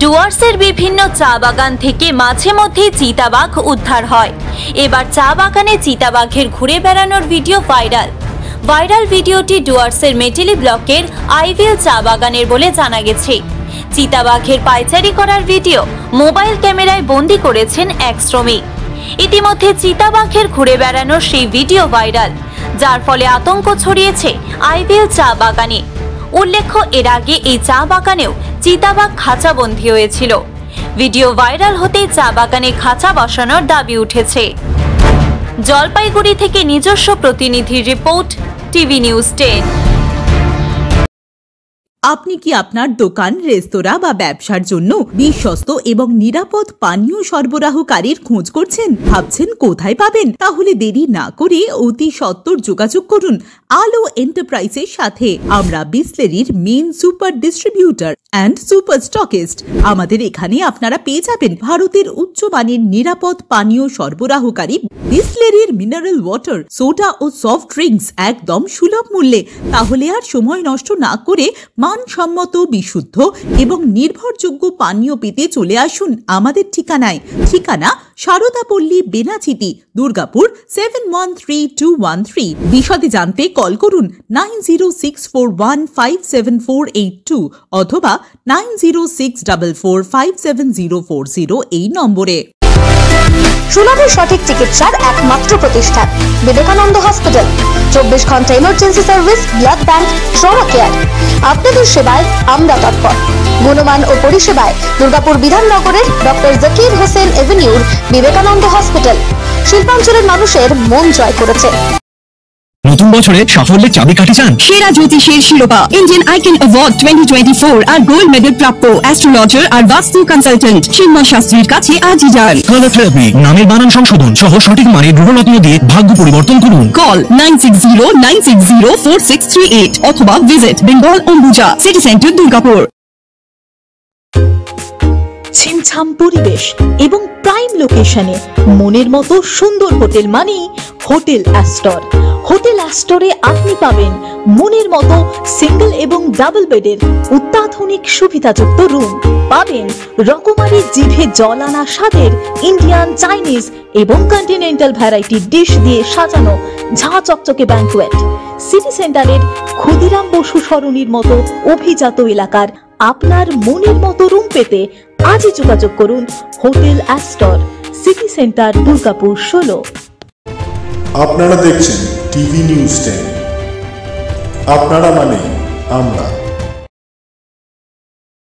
ডুয়ার্সের বিভিন্ন চা বাগান থেকে মাঝে মধ্যে চিতাবাঘ উদ্ধার হয়। এবার চা বাগানে চিতাবাঘের ঘুরে বেড়ানোর ভিডিও ভাইরাল ভিডিওটি ডুয়ার্সের মেটেলি ব্লকের আইভিল চা বাগানের বলে জানা গেছে। চিতাবাঘের পায়চারি করার ভিডিও মোবাইল ক্যামেরায় বন্দী করেছেন এক শ্রমিক। ইতিমধ্যে চিতাবাঘের ঘুরে বেড়ানোর সেই ভিডিও ভাইরাল, যার ফলে আতঙ্ক ছড়িয়েছে আইভিল চা বাগানে। উল্লেখ্য, এর আগে এই চা বাগানেও চিতাবাঘ খাঁচাবন্দী হয়েছিল। ভিডিও ভাইরাল হতেই চা বাগানে খাঁচা বসানোর দাবি উঠেছে। জলপাইগুড়ি থেকে নিজস্ব প্রতিনিধির রিপোর্ট, টিভি নিউজ 10। আপনি কি আপনার দোকান, রেস্তোরাঁ বা ব্যবসার জন্য বিশ্বস্ত এবং নিরাপদ পানীয় সরবরাহকারীর খোঁজ করছেন? ভাবছেন কোথায় পাবেন? তাহলে দেরি না করে অতি সত্বর যোগাযোগ করুন আলো এন্টারপ্রাইজের সাথে। আমরা বিসলেরির main super distributor and super stockist. আমাদের এখানে আপনারা পেয়ে যাবেন ভারতের উচ্চমানের নিরাপদ পানীয় সরবরাহকারী বিসলেরির মিনারেল ওয়াটার, সোডা ও সফট ড্রিঙ্কস একদম সুলভ মূল্যে। তাহলে আর সময় নষ্ট না করে মানসম্মত, বিশুদ্ধ এবং নির্ভরযোগ্য পানীয় পেতে চলে আসুন আমাদের ঠিকানায়। ঠিকানা সারদাপল্লী, বেনাচিতি, দুর্গাপুর 713213। বিশদে জানতে কল করুন 9064157482 অথবা 9064457040 এই নম্বরে। সুলভের সঠিক চিকিৎসার একমাত্র প্রতিষ্ঠান বিবেকানন্দ হসপিটাল। 24 ঘন্টা emergency service, blood bank, trauma care. আপনাদের সেবায় আমরা তৎপর। গুণমান ও পরিষেবায় দুর্গাপুর বিধাননগরের ডক্টর জাকির হোসেন এভিনিউর বিবেকানন্দ হসপিটাল শিল্পাঞ্চলের মানুষের মন জয় করেছে। নতুন বছরে সাফল্যের চাবিকাঠি চান? সেরা জ্যোতিষের শিরোপা, ইন্ডিয়ান আইকন অ্যাওয়ার্ড 2024 আর গোল্ড মেডেল প্রাপ্ত অ্যাস্ট্রোলজার আর বাস্তু কনসালটেন্ট চিন্ময় শাস্ত্রীর কাছে আজই যান। কালার থেরাপি, নামের বানান সংশোধন সহ সঠিক মানের গ্রহরত্ন দিয়ে ভাগ্য পরিবর্তন করুন। কল 9609604638 অথবা visit Bengal Ambuja, city centre, Durgapur. ছিমছাম পরিবেশ এবং প্রাইম লোকেশনে মনের মতো সুন্দর হোটেল মানে হোটেল অ্যাস্টর। হোটেল অ্যাস্টরে আপনি পাবেন মনের মতো সিঙ্গেল এবং ডাবল বেডের অত্যাধুনিক সুবিধাযুক্ত রুম, পাবেন রকমারি জিভে জল আনা স্বাদের ইন্ডিয়ান, চাইনিজ এবং কন্টিনেন্টাল ভ্যারাইটি ডিশ দিয়ে সাজানো ঝাঁ চকচকে ব্যাংকুয়েট। সিটি সেন্টারের ক্ষুদিরাম বসু সরণির মতো অভিজাত এলাকার আপনার মনের মতো রুম পেতে আজই যোগাযোগ করুন hotel Astor, city centre, Durgapur 16। আপনারা দেখছেন টিভি নিউজ 10। আপনারা মানে আমরা।